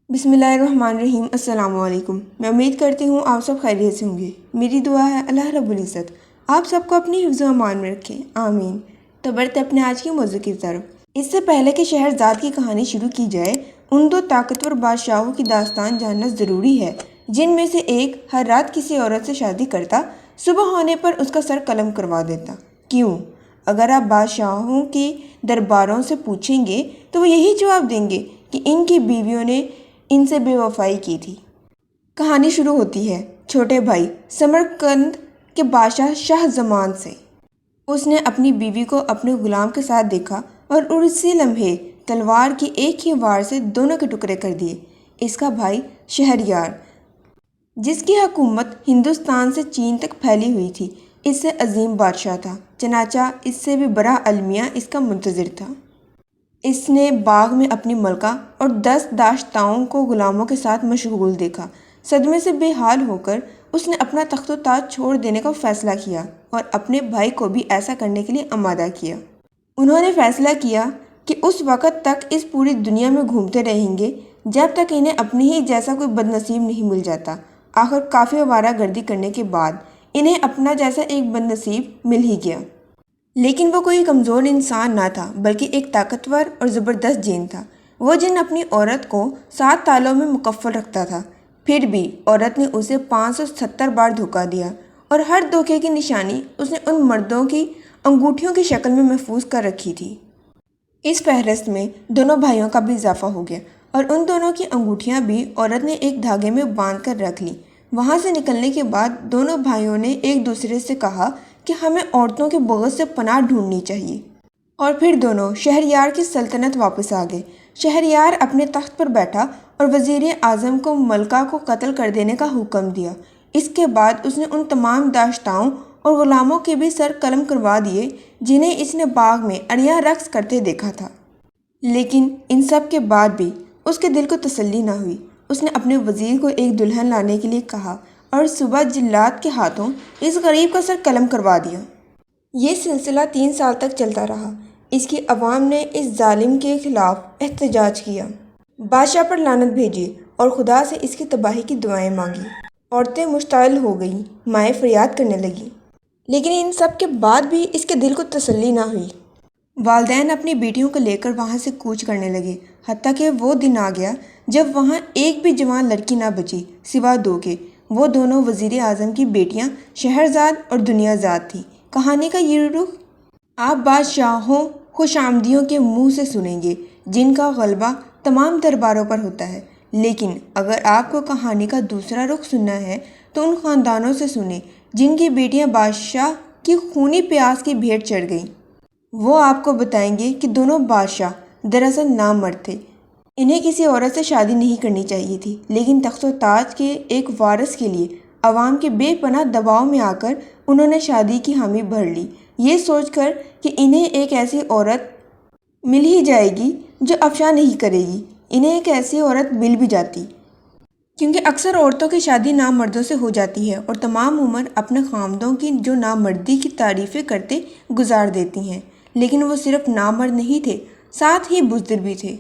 بسم اللہ الرحمن الرحیم۔ السلام علیکم۔ میں امید کرتی ہوں آپ سب خیریت سے ہوں گے۔ میری دعا ہے اللہ رب العزت آپ سب کو اپنی حفظ و امان میں رکھے، آمین۔ تو بڑھتے اپنے آج کے موضوع کی طرف۔ اس سے پہلے کہ شہرزاد کی کہانی شروع کی جائے، ان دو طاقتور بادشاہوں کی داستان جاننا ضروری ہے جن میں سے ایک ہر رات کسی عورت سے شادی کرتا، صبح ہونے پر اس کا سر قلم کروا دیتا۔ کیوں؟ اگر آپ بادشاہوں کے درباروں سے پوچھیں گے تو وہ یہی جواب دیں گے کہ ان کی بیویوں نے ان سے بے وفائی کی تھی۔ کہانی شروع ہوتی ہے چھوٹے بھائی سمرقند کے بادشاہ شاہ زمان سے۔ اس نے اپنی بیوی کو اپنے غلام کے ساتھ دیکھا اور اسی لمحے تلوار کی ایک ہی وار سے دونوں کے ٹکڑے کر دیے۔ اس کا بھائی شہریار، جس کی حکومت ہندوستان سے چین تک پھیلی ہوئی تھی، اس سے عظیم بادشاہ تھا، چنانچہ اس سے بھی بڑا المیہ اس کا منتظر تھا۔ اس نے باغ میں اپنی ملکہ اور 10 داشتاؤں کو غلاموں کے ساتھ مشغول دیکھا۔ صدمے سے بے حال ہو کر اس نے اپنا تخت و تاج چھوڑ دینے کا فیصلہ کیا اور اپنے بھائی کو بھی ایسا کرنے کے لیے آمادہ کیا۔ انہوں نے فیصلہ کیا کہ اس وقت تک اس پوری دنیا میں گھومتے رہیں گے جب تک انہیں اپنے ہی جیسا کوئی بد نصیب نہیں مل جاتا۔ آخر کافی آوارہ گردی کرنے کے بعد انہیں اپنا جیسا ایک بد نصیب مل ہی گیا۔ لیکن وہ کوئی کمزور انسان نہ تھا بلکہ ایک طاقتور اور زبردست جن تھا۔ وہ جن اپنی عورت کو 7 تالوں میں مکفل رکھتا تھا، پھر بھی عورت نے اسے 570 بار دھوکہ دیا، اور ہر دھوکے کی نشانی اس نے ان مردوں کی انگوٹھیوں کی شکل میں محفوظ کر رکھی تھی۔ اس فہرست میں دونوں بھائیوں کا بھی اضافہ ہو گیا اور ان دونوں کی انگوٹھیاں بھی عورت نے ایک دھاگے میں باندھ کر رکھ لیں۔ وہاں سے نکلنے کے بعد دونوں بھائیوں نے ایک دوسرے سے کہا کہ ہمیں عورتوں کے بغض سے پناہ ڈھونڈنی چاہیے، اور پھر دونوں شہریار کی سلطنت واپس آ گئے۔ شہریار اپنے تخت پر بیٹھا اور وزیر اعظم کو ملکہ کو قتل کر دینے کا حکم دیا۔ اس کے بعد اس نے ان تمام داشتاؤں اور غلاموں کے بھی سر قلم کروا دیے جنہیں اس نے باغ میں عریاں رقص کرتے دیکھا تھا۔ لیکن ان سب کے بعد بھی اس کے دل کو تسلی نہ ہوئی۔ اس نے اپنے وزیر کو ایک دلہن لانے کے لیے کہا اور صبح جلاد کے ہاتھوں اس غریب کا سر قلم کروا دیا۔ یہ سلسلہ 3 سال تک چلتا رہا۔ اس کی عوام نے اس ظالم کے خلاف احتجاج کیا، بادشاہ پر لعنت بھیجی اور خدا سے اس کی تباہی کی دعائیں مانگی۔ عورتیں مشتعل ہو گئیں، مائیں فریاد کرنے لگیں، لیکن ان سب کے بعد بھی اس کے دل کو تسلی نہ ہوئی۔ والدین اپنی بیٹیوں کو لے کر وہاں سے کوچ کرنے لگے، حتیٰ کہ وہ دن آ گیا جب وہاں ایک بھی جوان لڑکی نہ بچی سوا 2 کے۔ وہ دونوں وزیر اعظم کی بیٹیاں شہرزاد اور دنیا زاد تھیں۔ کہانی کا یہ رخ آپ بادشاہوں خوش آمدیوں کے منہ سے سنیں گے جن کا غلبہ تمام درباروں پر ہوتا ہے، لیکن اگر آپ کو کہانی کا دوسرا رخ سننا ہے تو ان خاندانوں سے سنیں جن کی بیٹیاں بادشاہ کی خونی پیاس کی بھیٹ چڑھ گئیں۔ وہ آپ کو بتائیں گے کہ دونوں بادشاہ دراصل نامرد تھے، انہیں کسی عورت سے شادی نہیں کرنی چاہیے تھی، لیکن تخت و تاج کے ایک وارث کے لیے عوام کے بے پناہ دباؤ میں آ کر انہوں نے شادی کی حامی بھر لی، یہ سوچ کر کہ انہیں ایک ایسی عورت مل ہی جائے گی جو افشاں نہیں کرے گی۔ انہیں ایک ایسی عورت مل بھی جاتی، کیونکہ اکثر عورتوں کی شادی نامردوں سے ہو جاتی ہے اور تمام عمر اپنے خامدوں کی جو نامردی کی تعریفیں کرتے گزار دیتی ہیں۔ لیکن وہ صرف نامرد نہیں تھے، ساتھ ہی بزدل بھی تھے۔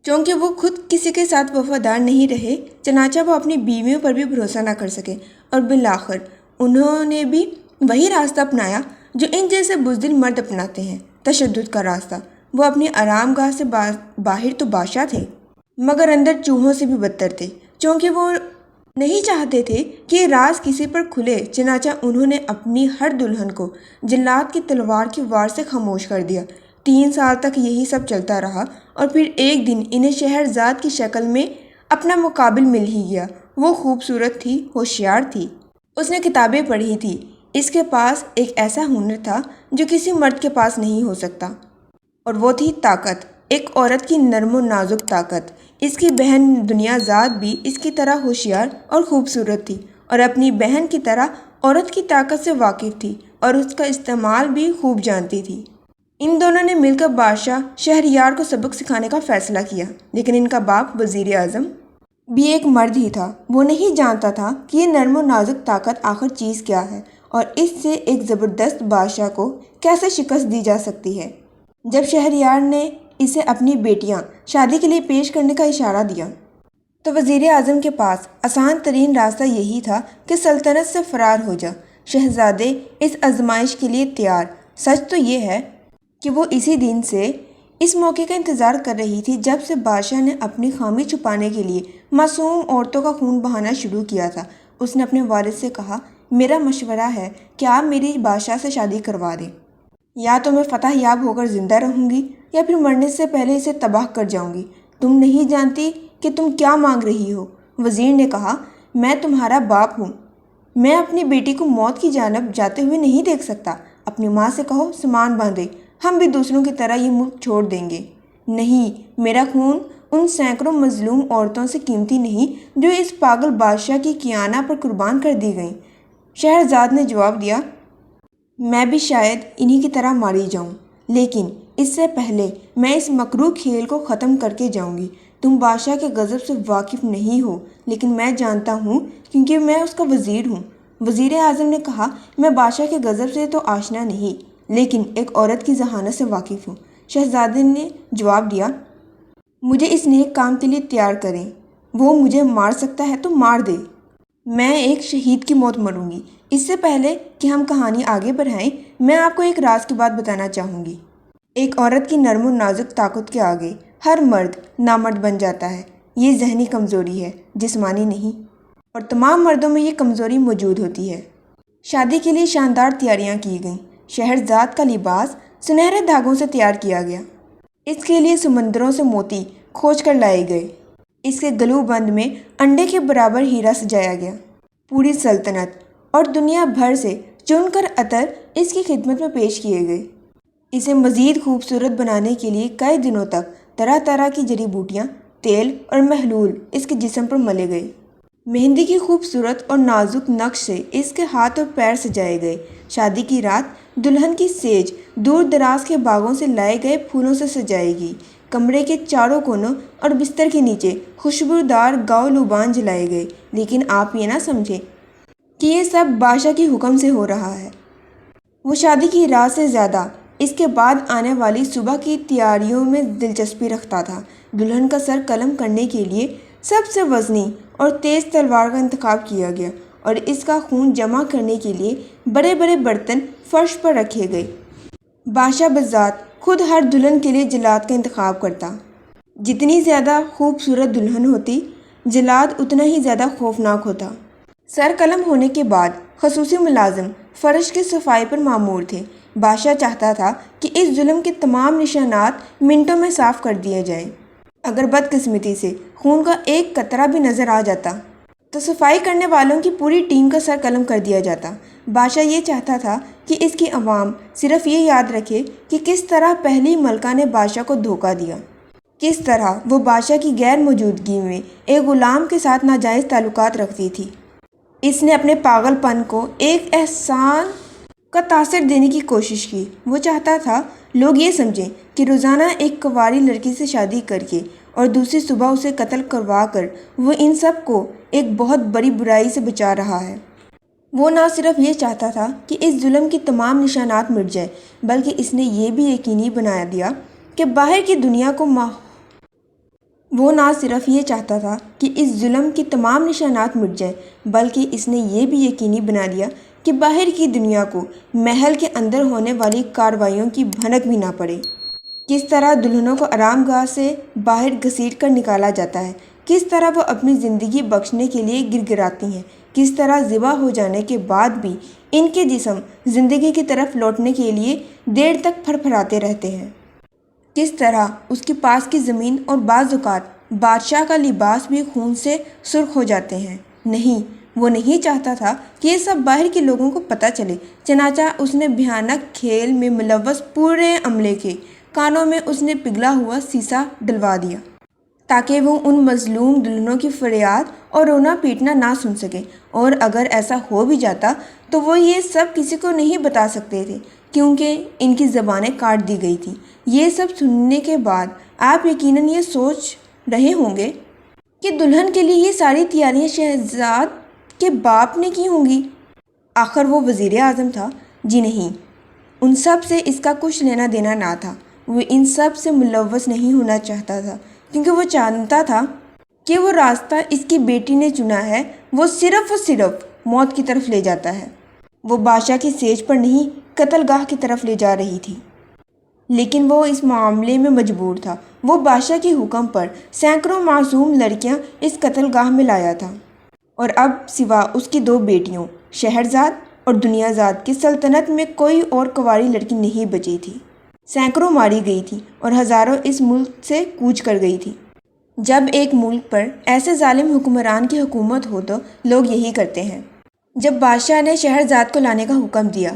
چونکہ وہ خود کسی کے ساتھ وفادار نہیں رہے، چنانچہ وہ اپنی بیویوں پر بھی بھروسہ نہ کر سکے، اور بالآخر انہوں نے بھی وہی راستہ اپنایا جو ان جیسے بزدل مرد اپناتے ہیں، تشدد کا راستہ۔ وہ اپنی آرام گاہ سے باہر تو بادشاہ تھے، مگر اندر چوہوں سے بھی بدتر تھے، چونکہ وہ نہیں چاہتے تھے کہ یہ راز کسی پر کھلے۔ چنانچہ انہوں نے اپنی ہر دلہن کو جلاد کی تلوار کی وار سے خاموش کر دیا۔ 3 سال تک یہی سب چلتا رہا، اور پھر ایک دن انہیں شہرزاد کی شکل میں اپنا مقابل مل ہی گیا۔ وہ خوبصورت تھی، ہوشیار تھی، اس نے کتابیں پڑھی تھی، اس کے پاس ایک ایسا ہنر تھا جو کسی مرد کے پاس نہیں ہو سکتا، اور وہ تھی طاقت، ایک عورت کی نرم و نازک طاقت۔ اس کی بہن دنیا زاد بھی اس کی طرح ہوشیار اور خوبصورت تھی، اور اپنی بہن کی طرح عورت کی طاقت سے واقف تھی اور اس کا استعمال بھی خوب جانتی تھی۔ ان دونوں نے مل کر بادشاہ شہریار کو سبق سکھانے کا فیصلہ کیا، لیکن ان کا باپ وزیر اعظم بھی ایک مرد ہی تھا۔ وہ نہیں جانتا تھا کہ یہ نرم و نازک طاقت آخر چیز کیا ہے اور اس سے ایک زبردست بادشاہ کو کیسے شکست دی جا سکتی ہے۔ جب شہریار نے اسے اپنی بیٹیاں شادی کے لیے پیش کرنے کا اشارہ دیا تو وزیر اعظم کے پاس آسان ترین راستہ یہی تھا کہ سلطنت سے فرار ہو جا۔ شہزادے اس آزمائش کے لیے تیار۔ سچ تو یہ ہے کہ وہ اسی دن سے اس موقع کا انتظار کر رہی تھی جب سے بادشاہ نے اپنی خامی چھپانے کے لیے معصوم عورتوں کا خون بہانا شروع کیا تھا۔ اس نے اپنے والد سے کہا، میرا مشورہ ہے کہ آپ میری بادشاہ سے شادی کروا دیں۔ یا تو میں فتح یاب ہو کر زندہ رہوں گی یا پھر مرنے سے پہلے اسے تباہ کر جاؤں گی۔ تم نہیں جانتی کہ تم کیا مانگ رہی ہو۔ وزیر نے کہا، میں تمہارا باپ ہوں، میں اپنی بیٹی کو موت کی جانب جاتے ہوئے نہیں دیکھ سکتا۔ اپنی ماں سے کہو سامان باندھے، ہم بھی دوسروں کی طرح یہ ملک چھوڑ دیں گے۔ نہیں، میرا خون ان سینکڑوں مظلوم عورتوں سے قیمتی نہیں جو اس پاگل بادشاہ کی کیانہ پر قربان کر دی گئیں۔ شہرزاد نے جواب دیا، میں بھی شاید انہی کی طرح ماری جاؤں، لیکن اس سے پہلے میں اس مکروہ کھیل کو ختم کر کے جاؤں گی۔ تم بادشاہ کے غضب سے واقف نہیں ہو، لیکن میں جانتا ہوں کیونکہ میں اس کا وزیر ہوں۔ وزیر اعظم نے کہا، میں بادشاہ کے غضب سے تو آشنا نہیں، لیکن ایک عورت کی ذہانت سے واقف ہوں۔ شہزادے نے جواب دیا، مجھے اس نیک کام کے لیے تیار کریں، وہ مجھے مار سکتا ہے تو مار دے، میں ایک شہید کی موت مروں گی۔ اس سے پہلے کہ ہم کہانی آگے بڑھائیں، میں آپ کو ایک راز کی بات بتانا چاہوں گی۔ ایک عورت کی نرم و نازک طاقت کے آگے ہر مرد نامرد بن جاتا ہے۔ یہ ذہنی کمزوری ہے، جسمانی نہیں، اور تمام مردوں میں یہ کمزوری موجود ہوتی ہے۔ شادی کے لیے شاندار تیاریاں کی گئیں۔ شہرزاد کا لباس سنہرے دھاگوں سے تیار کیا گیا۔ اس کے لیے سمندروں سے موتی کھوج کر لائے گئے۔ اس کے گلو بند میں انڈے کے برابر ہیرا سجایا گیا۔ پوری سلطنت اور دنیا بھر سے چن کر عطر اس کی خدمت میں پیش کیے گئے۔ اسے مزید خوبصورت بنانے کے لیے کئی دنوں تک طرح طرح کی جڑی بوٹیاں، تیل اور محلول اس کے جسم پر ملے گئے۔ مہندی کی خوبصورت اور نازک نقش سے اس کے ہاتھ اور پیر سجائے گئے۔ شادی کی رات دلہن کی سیج دور دراز کے باغوں سے لائے گئے پھولوں سے سجائے گی۔ کمرے کے چاروں کونوں اور بستر کے نیچے خوشبودار گاؤ لوبان جلائے گئے۔ لیکن آپ یہ نہ سمجھیں کہ یہ سب بادشاہ کے حکم سے ہو رہا ہے۔ وہ شادی کی رات سے زیادہ اس کے بعد آنے والی صبح کی تیاریوں میں دلچسپی رکھتا تھا۔ دلہن کا سر قلم کرنے کے لیے سب سے وزنی اور تیز تلوار کا انتخاب کیا گیا اور اس کا خون جمع کرنے کے لیے بڑے بڑے برتن فرش پر رکھے گئے۔ بادشاہ بذات خود ہر دلہن کے لیے جلاد کا انتخاب کرتا۔ جتنی زیادہ خوبصورت دلہن ہوتی، جلاد اتنا ہی زیادہ خوفناک ہوتا۔ سر قلم ہونے کے بعد خصوصی ملازم فرش کی صفائی پر مامور تھے۔ بادشاہ چاہتا تھا کہ اس ظلم کے تمام نشانات منٹوں میں صاف کر دیے جائیں۔ اگر بدقسمتی سے خون کا ایک قطرہ بھی نظر آ جاتا تو صفائی کرنے والوں کی پوری ٹیم کا سر قلم کر دیا جاتا۔ بادشاہ یہ چاہتا تھا کہ اس کی عوام صرف یہ یاد رکھے کہ کس طرح پہلی ملکہ نے بادشاہ کو دھوکہ دیا، کس طرح وہ بادشاہ کی غیر موجودگی میں ایک غلام کے ساتھ ناجائز تعلقات رکھتی تھی۔ اس نے اپنے پاگل پن کو ایک احسان کا تاثر دینے کی کوشش کی۔ وہ چاہتا تھا لوگ یہ سمجھیں کہ روزانہ ایک کنواری لڑکی سے شادی کر کے اور دوسری صبح اسے قتل کروا کر وہ ان سب کو ایک بہت بڑی برائی سے بچا رہا ہے۔ وہ نہ صرف یہ چاہتا تھا کہ اس ظلم کی تمام نشانات مٹ جائے، بلکہ اس نے یہ بھی یقینی بنا دیا کہ باہر کی دنیا کو وہ نہ صرف یہ چاہتا تھا کہ اس ظلم کی تمام نشانات مٹ جائیں، بلکہ اس نے یہ بھی یقینی بنا دیا کہ باہر کی دنیا کو محل کے اندر ہونے والی کارروائیوں کی بھنک بھی نہ پڑے۔ کس طرح دلہنوں کو آرام گاہ سے باہر گھسیٹ کر نکالا جاتا ہے، کس طرح وہ اپنی زندگی بخشنے کے لیے گڑگڑاتی ہیں، کس طرح ذبح ہو جانے کے بعد بھی ان کے جسم زندگی کی طرف لوٹنے کے لیے دیر تک پھرپھراتے رہتے ہیں، کس طرح اس کے پاس کی زمین اور بعض اوقات بادشاہ کا لباس بھی خون سے سرخ ہو جاتے ہیں۔ نہیں، وہ نہیں چاہتا تھا کہ یہ سب باہر کے لوگوں کو پتہ چلے، چنانچہ اس نے بھیانک کھیل میں ملوث پورے عملے کے کانوں میں اس نے پگھلا ہوا سیسا ڈلوا دیا تاکہ وہ ان مظلوم دلہنوں کی فریاد اور رونا پیٹنا نہ سن سکے، اور اگر ایسا ہو بھی جاتا تو وہ یہ سب کسی کو نہیں بتا سکتے تھے کیونکہ ان کی زبانیں کاٹ دی گئی تھیں۔ یہ سب سننے کے بعد آپ یقیناً یہ سوچ رہے ہوں گے کہ دلہن کے لیے یہ ساری تیاریاں شہزاد کے باپ نے کی ہوں گی، آخر وہ وزیر اعظم تھا۔ جی نہیں، ان سب سے اس کا کچھ لینا دینا نہ تھا۔ وہ ان سب سے ملوث نہیں ہونا چاہتا تھا کیونکہ وہ جانتا تھا کہ وہ راستہ اس کی بیٹی نے چنا ہے وہ صرف اور صرف موت کی طرف لے جاتا ہے۔ وہ بادشاہ کی سیج پر نہیں قتل گاہ کی طرف لے جا رہی تھی، لیکن وہ اس معاملے میں مجبور تھا۔ وہ بادشاہ کے حکم پر سینکڑوں معصوم لڑکیاں اس قتل گاہ میں لایا تھا، اور اب سوا اس کی 2 بیٹیوں شہرزاد اور دنیا زاد کی سلطنت میں کوئی اور کنواری لڑکی نہیں بچی تھی۔ سینکڑوں ماری گئی تھی اور ہزاروں اس ملک سے کوچ کر گئی تھی۔ جب ایک ملک پر ایسے ظالم حکمران کی حکومت ہو تو لوگ یہی کرتے ہیں۔ جب بادشاہ نے شہرزاد کو لانے کا حکم دیا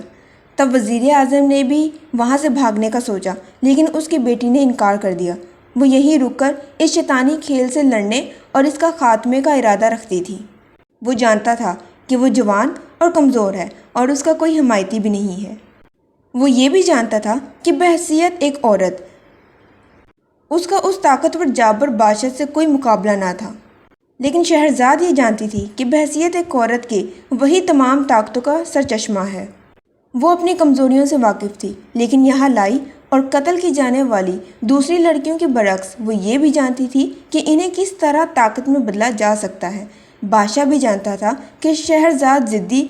تب وزیر اعظم نے بھی وہاں سے بھاگنے کا سوچا، لیکن اس کی بیٹی نے انکار کر دیا۔ وہ یہیں رک کر اس شیطانی کھیل سے لڑنے اور اس کا خاتمے کا ارادہ رکھتی تھی۔ وہ جانتا تھا کہ وہ جوان اور کمزور ہے اور اس کا کوئی حمایتی بھی نہیں ہے۔ وہ یہ بھی جانتا تھا کہ بحیثیت ایک عورت اس کا اس طاقتور جابر بادشاہ سے کوئی مقابلہ نہ تھا، لیکن شہرزاد یہ جانتی تھی کہ بحیثیت ایک عورت کے وہی تمام طاقتوں کا سرچشمہ ہے۔ وہ اپنی کمزوریوں سے واقف تھی، لیکن یہاں لائی اور قتل کی جانے والی دوسری لڑکیوں کے برعکس وہ یہ بھی جانتی تھی کہ انہیں کس طرح طاقت میں بدلا جا سکتا ہے۔ بادشاہ بھی جانتا تھا کہ شہرزاد ضدی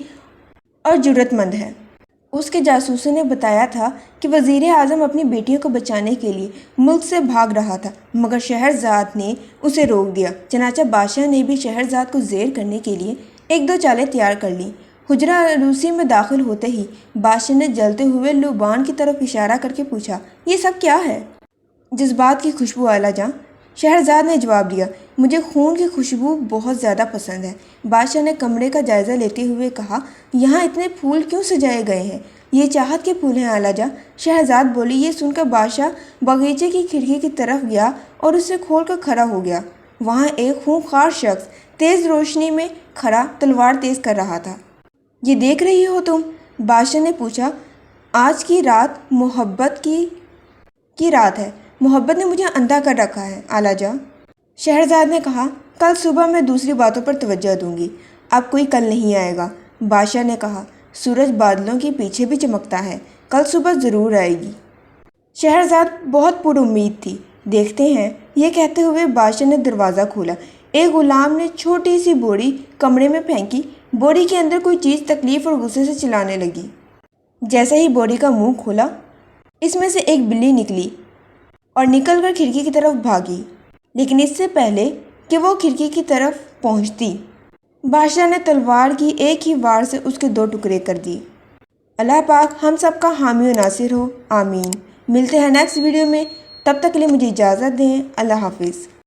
اور جرأت مند ہے۔ اس کے جاسوسوں نے بتایا تھا کہ وزیر اعظم اپنی بیٹیوں کو بچانے کے لیے ملک سے بھاگ رہا تھا، مگر شہرزاد نے اسے روک دیا۔ چنانچہ بادشاہ نے بھی شہرزاد کو زیر کرنے کے لیے 1-2 چالیں تیار کر لیں۔ حجرہ عروسی میں داخل ہوتے ہی بادشاہ نے جلتے ہوئے لبان کی طرف اشارہ کر کے پوچھا، یہ سب کیا ہے؟ جذبات کی خوشبو اعلیٰ جاں، شہرزاد نے جواب دیا، مجھے خون کی خوشبو بہت زیادہ پسند ہے۔ بادشاہ نے کمرے کا جائزہ لیتے ہوئے کہا، یہاں اتنے پھول کیوں سجائے گئے ہیں؟ یہ چاہت کے پھول ہیں اعلیٰ جاں، شہرزاد بولی۔ یہ سن کر بادشاہ باغیچے کی کھڑکی کی طرف گیا اور اسے کھول کر کھڑا ہو گیا۔ وہاں ایک خونخوار شخص تیز روشنی میں کھڑا تلوار تیز کر رہا تھا۔ یہ دیکھ رہی ہو تم؟ بادشاہ نے پوچھا۔ آج کی رات محبت کی رات ہے، محبت نے مجھے اندھا کر رکھا ہے اعلیٰ جاں۔ شہرزاد نے کہا، کل صبح میں دوسری باتوں پر توجہ دوں گی، اب کوئی کل نہیں آئے گا۔ بادشاہ نے کہا، سورج بادلوں کے پیچھے بھی چمکتا ہے، کل صبح ضرور آئے گی۔ شہرزاد بہت پر امید تھی۔ دیکھتے ہیں، یہ کہتے ہوئے بادشاہ نے دروازہ کھولا۔ ایک غلام نے چھوٹی سی بوری کمرے میں پھینکی۔ بوری کے اندر کوئی چیز تکلیف اور غصے سے چلانے لگی۔ جیسے ہی بوری کا منہ کھولا، اس میں سے ایک بلی نکلی اور نکل کر کھڑکی کی طرف بھاگی، لیکن اس سے پہلے کہ وہ کھڑکی کی طرف پہنچتی، بادشاہ نے تلوار کی ایک ہی وار سے اس کے 2 ٹکڑے کر دیے۔ اللہ پاک ہم سب کا حامی و ناصر ہو، آمین۔ ملتے ہیں نیکسٹ ویڈیو میں، تب تک کے لیے مجھے اجازت دیں، اللہ حافظ۔